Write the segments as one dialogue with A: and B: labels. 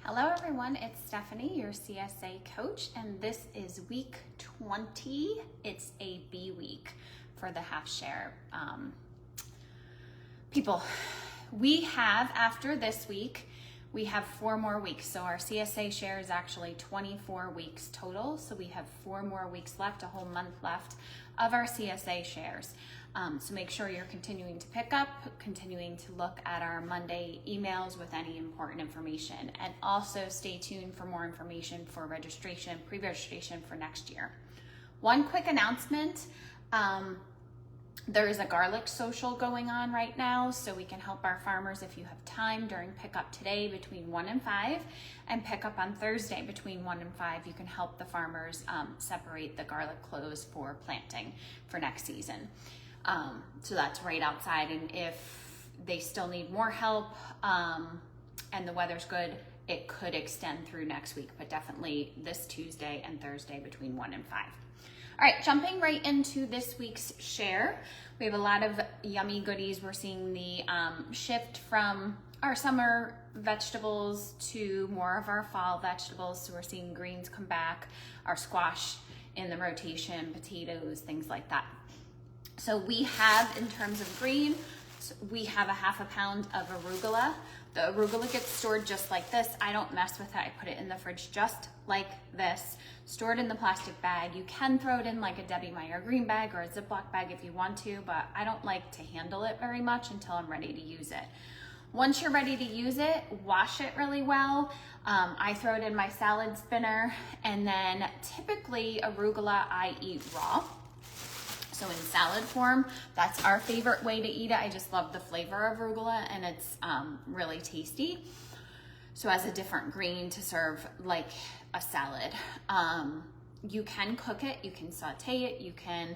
A: Hello everyone, it's Stephanie, your CSA coach, and this is week 20. It's a B week for the half share people. We have, after this week, we have 4 more weeks. So our CSA share is actually 24 weeks total. So we have 4 more weeks left, a whole month left of our CSA shares. So make sure you're continuing to pick up, continuing to look at our Monday emails with any important information, and also stay tuned for more information for registration, pre-registration for next year. One quick announcement, there is a garlic social going on right now, so we can help our farmers if you have time during pickup today between 1 and 5, and pickup on Thursday between 1 and 5. You can help the farmers separate the garlic cloves for planting for next season. So that's right outside, and if they still need more help and the weather's good, it could extend through next week, but definitely this Tuesday and Thursday between 1 and 5. All right, jumping right into this week's share. We have a lot of yummy goodies. We're seeing the shift from our summer vegetables to more of our fall vegetables. So we're seeing greens come back, our squash in the rotation, potatoes, things like that. So we have, in terms of green, we have a ½ pound of arugula. The arugula gets stored just like this. I don't mess with it. I put it in the fridge just like this, stored in the plastic bag. You can throw it in like a Debbie Meyer green bag or a Ziploc bag if you want to, but I don't like to handle it very much until I'm ready to use it. Once you're ready to use it, wash it really well. I throw it in my salad spinner, and then typically arugula I eat raw. So in salad form, that's our favorite way to eat it. I just love the flavor of arugula, and it's really tasty. So as a different green to serve like a salad. You can cook it, you can saute it, you can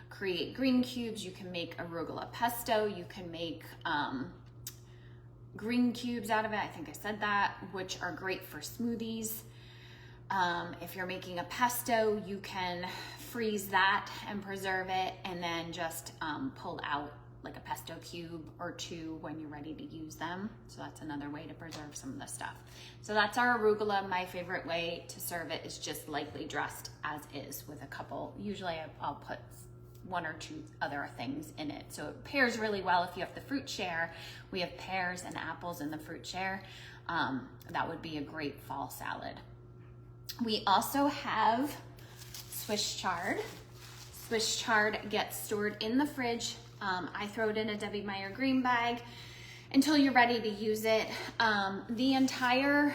A: create green cubes, you can make arugula pesto, you can make green cubes out of it. I think I said that, which are great for smoothies. If you're making a pesto, you can freeze that and preserve it, and then just pull out like a pesto cube or 2 when you're ready to use them. So that's another way to preserve some of the stuff. So that's our arugula. My favorite way to serve it is just lightly dressed as is with a couple. Usually I'll put 1 or 2 other things in it. So it pairs really well if you have the fruit share. We have pears and apples in the fruit share. That would be a great fall salad. We also have Swiss chard. Swiss chard gets stored in the fridge. I throw it in a Debbie Meyer green bag until you're ready to use it. The entire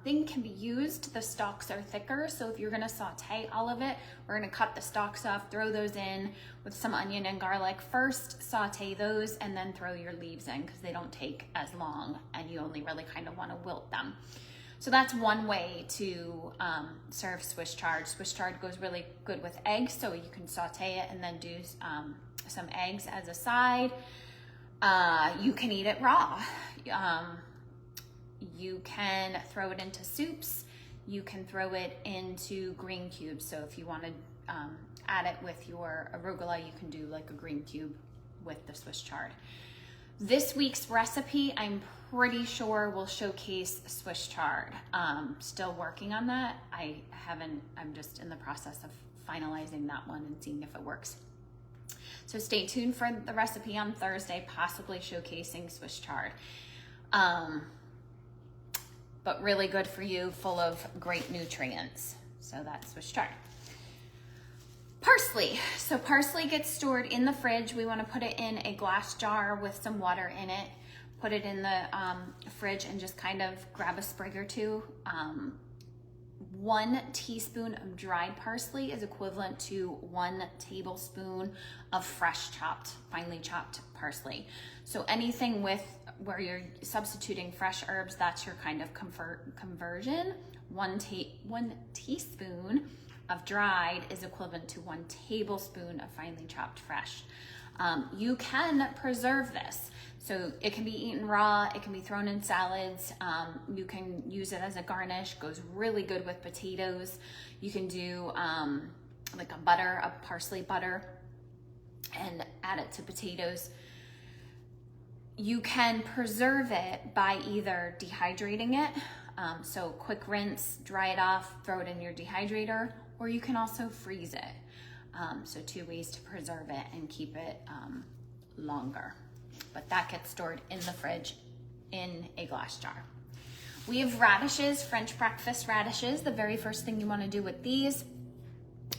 A: thing can be used. The stalks are thicker, so if you're gonna saute all of it, we're gonna cut the stalks off, throw those in with some onion and garlic. First, saute those, and then throw your leaves in because they don't take as long, and you only really kind of wanna wilt them. So that's one way to serve Swiss chard. Swiss chard goes really good with eggs, so you can saute it and then do some eggs as a side. You can eat it raw. You can throw it into soups. You can throw it into green cubes. So if you want to add it with your arugula, you can do like a green cube with the Swiss chard. This week's recipe, I'm pretty sure will showcase Swiss chard. Still working on that. I'm just in the process of finalizing that one and seeing if it works. So stay tuned for the recipe on Thursday, possibly showcasing Swiss chard. But really good for you, full of great nutrients. So that's Swiss chard. Parsley. So parsley gets stored in the fridge. We want to put it in a glass jar with some water in it. Put it in the fridge and just kind of grab a sprig or 2. 1 teaspoon of dried parsley is equivalent to 1 tablespoon of fresh chopped, finely chopped parsley. So anything where you're substituting fresh herbs, that's your kind of conversion. 1 teaspoon of dried is equivalent to 1 tablespoon of finely chopped fresh. You can preserve this. So it can be eaten raw, it can be thrown in salads, you can use it as a garnish, goes really good with potatoes. You can do like a parsley butter, and add it to potatoes. You can preserve it by either dehydrating it So quick rinse, dry it off, throw it in your dehydrator, or you can also freeze it. So 2 ways to preserve it and keep it longer. But that gets stored in the fridge in a glass jar. We have radishes, French breakfast radishes. The very first thing you want to do with these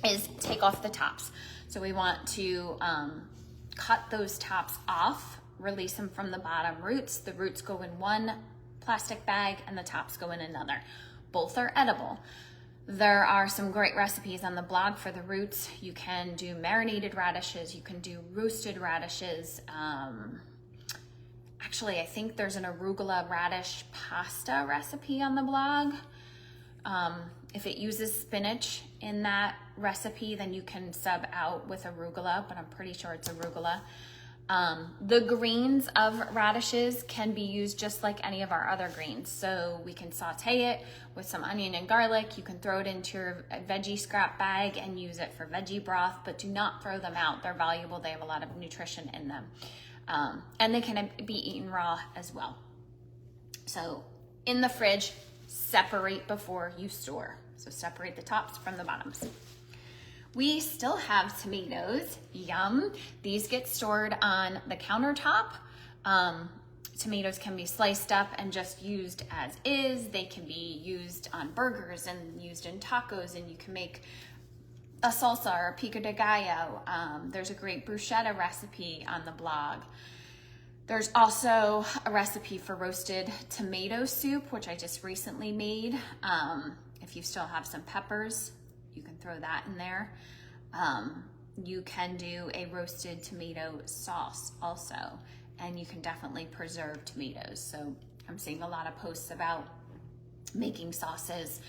A: is take off the tops. So we want to cut those tops off, release them from the bottom roots. The roots go in one plastic bag and the tops go in another. Both are edible. There are some great recipes on the blog for the roots. You can do marinated radishes, you can do roasted radishes. Actually, I think there's an arugula radish pasta recipe on the blog. If it uses spinach in that recipe, then you can sub out with arugula, but I'm pretty sure it's arugula. The greens of radishes can be used just like any of our other greens. So we can saute it with some onion and garlic. You can throw it into your veggie scrap bag and use it for veggie broth, but do not throw them out. They're valuable. They have a lot of nutrition in them. And they can be eaten raw as well. So in the fridge, separate before you store. So separate the tops from the bottoms. We still have tomatoes, yum. These get stored on the countertop. Tomatoes can be sliced up and just used as is. They can be used on burgers and used in tacos, and you can make a salsa or a pico de gallo. There's a great bruschetta recipe on the blog. There's also a recipe for roasted tomato soup, which I just recently made. If you still have some peppers, you can throw that in there. You can do a roasted tomato sauce also, and you can definitely preserve tomatoes. So I'm seeing a lot of posts about making sauces,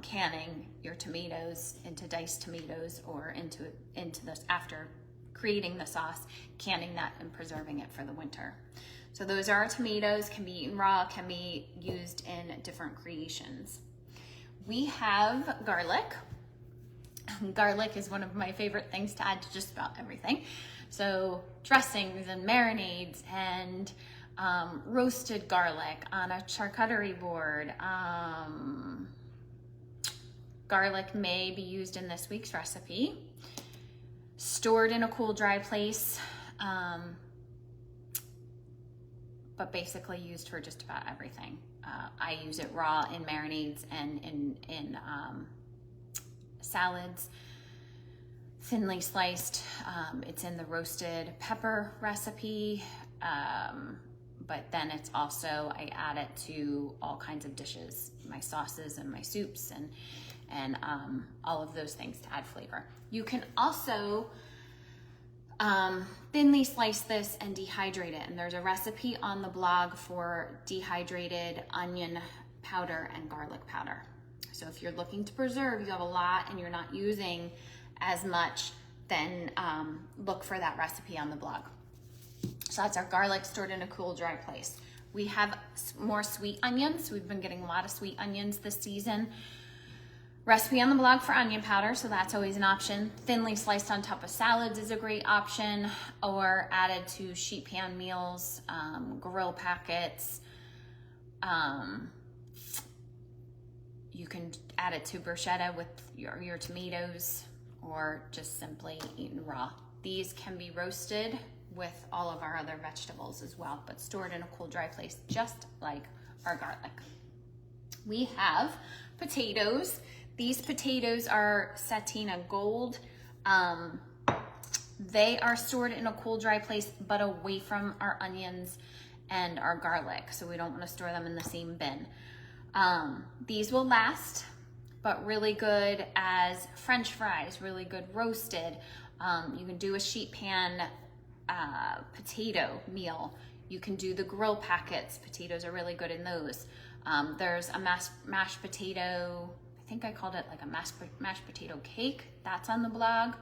A: canning your tomatoes into diced tomatoes or into this after creating the sauce, canning that and preserving it for the winter. So those are our tomatoes, can be eaten raw, can be used in different creations. We have garlic. Garlic is one of my favorite things to add to just about everything. So dressings and marinades and roasted garlic on a charcuterie board. Garlic may be used in this week's recipe. Stored in a cool, dry place, but basically used for just about everything. I use it raw in marinades and in salads, thinly sliced. It's in the roasted pepper recipe, but then it's also, I add it to all kinds of dishes, my sauces and my soups and all of those things to add flavor. You can also thinly slice this and dehydrate it. And there's a recipe on the blog for dehydrated onion powder and garlic powder. So if you're looking to preserve, you have a lot and you're not using as much, then look for that recipe on the blog. So that's our garlic stored in a cool, dry place. We have more sweet onions. We've been getting a lot of sweet onions this season. Recipe on the blog for onion powder, so that's always an option. Thinly sliced on top of salads is a great option, or added to sheet pan meals, grill packets. You can add it to bruschetta with your tomatoes, or just simply eaten raw. These can be roasted with all of our other vegetables as well, but stored in a cool, dry place, just like our garlic. We have potatoes. These potatoes are Satina Gold. They are stored in a cool, dry place, but away from our onions and our garlic, so we don't want to store them in the same bin. These will last, but really good as French fries, really good roasted. You can do a sheet pan potato meal. You can do the grill packets. Potatoes are really good in those. There's a mashed potato, I think I called it like a mashed potato cake. That's on the blog.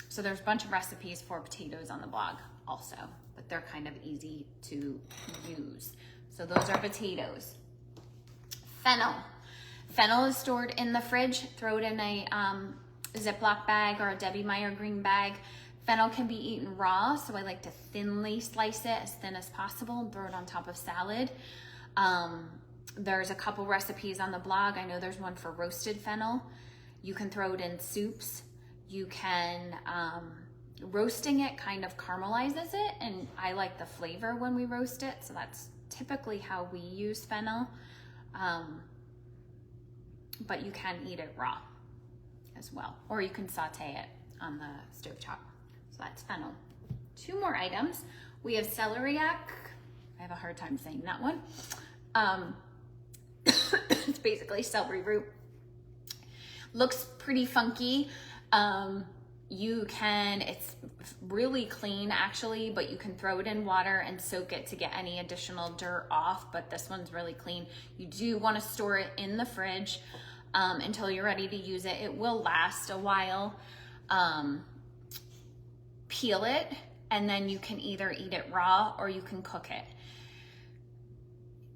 A: So there's a bunch of recipes for potatoes on the blog also, but they're kind of easy to use. So those are potatoes. Fennel. Fennel is stored in the fridge. Throw it in a Ziploc bag or a Debbie Meyer green bag. Fennel can be eaten raw, so I like to thinly slice it as thin as possible and throw it on top of salad. There's a couple recipes on the blog. I know there's one for roasted fennel. You can throw it in soups. You can, roasting it kind of caramelizes it, and I like the flavor when we roast it, so that's typically how we use fennel. But you can eat it raw as well, or you can saute it on the stovetop. So that's fennel. 2 more items. We have celeriac. I have a hard time saying that one. It's basically celery root. Looks pretty funky. It's really clean actually, but you can throw it in water and soak it to get any additional dirt off, but this one's really clean. You do want to store it in the fridge until you're ready to use it. It will last a while. Peel it, and then you can either eat it raw or you can cook it.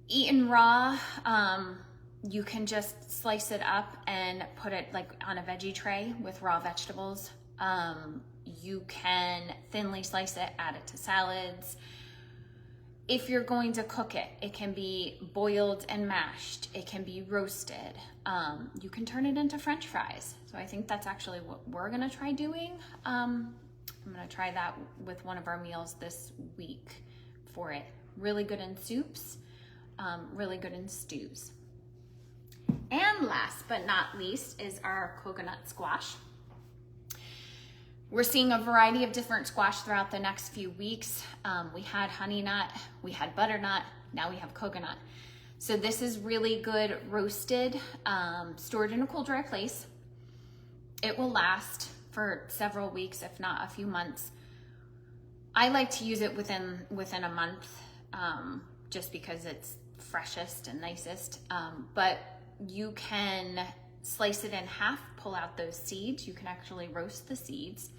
A: Eaten raw, you can just slice it up and put it like on a veggie tray with raw vegetables. You can thinly slice it, add it to salads. If you're going to cook it, it can be boiled and mashed. It can be roasted. You can turn it into French fries. So I think that's actually what we're gonna try doing. I'm gonna try that with one of our meals this week for it. Really good in soups, really good in stews. And last but not least is our coconut squash. We're seeing a variety of different squash throughout the next few weeks. We had honey nut, we had butternut, now we have coconut. So this is really good roasted, stored in a cool, dry place. It will last for several weeks, if not a few months. I like to use it within a month, just because it's freshest and nicest. But you can slice it in half, pull out those seeds. You can actually roast the seeds,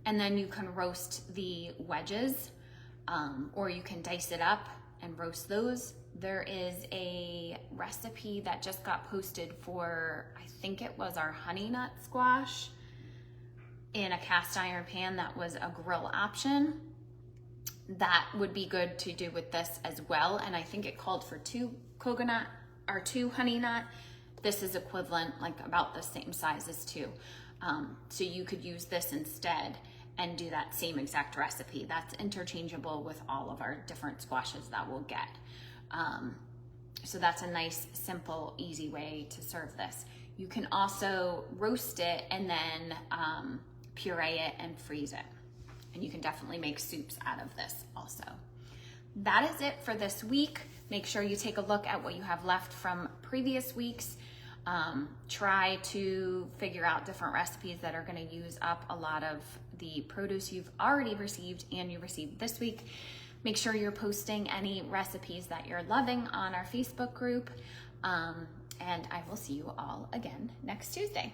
A: and then you can roast the wedges, or you can dice it up and roast those. There is a recipe that just got posted for, I think it was our honey nut squash, in a cast iron pan that was a grill option. That would be good to do with this as well. And I think it called for 2 coconut or 2 honey nut. This is equivalent, like about the same size as 2. So you could use this instead and do that same exact recipe. That's interchangeable with all of our different squashes that we'll get. So that's a nice, simple, easy way to serve this. You can also roast it and then puree it and freeze it. And you can definitely make soups out of this also. That is it for this week. Make sure you take a look at what you have left from previous weeks. Try to figure out different recipes that are going to use up a lot of the produce you've already received and you received this week. Make sure you're posting any recipes that you're loving on our Facebook group. And I will see you all again next Tuesday.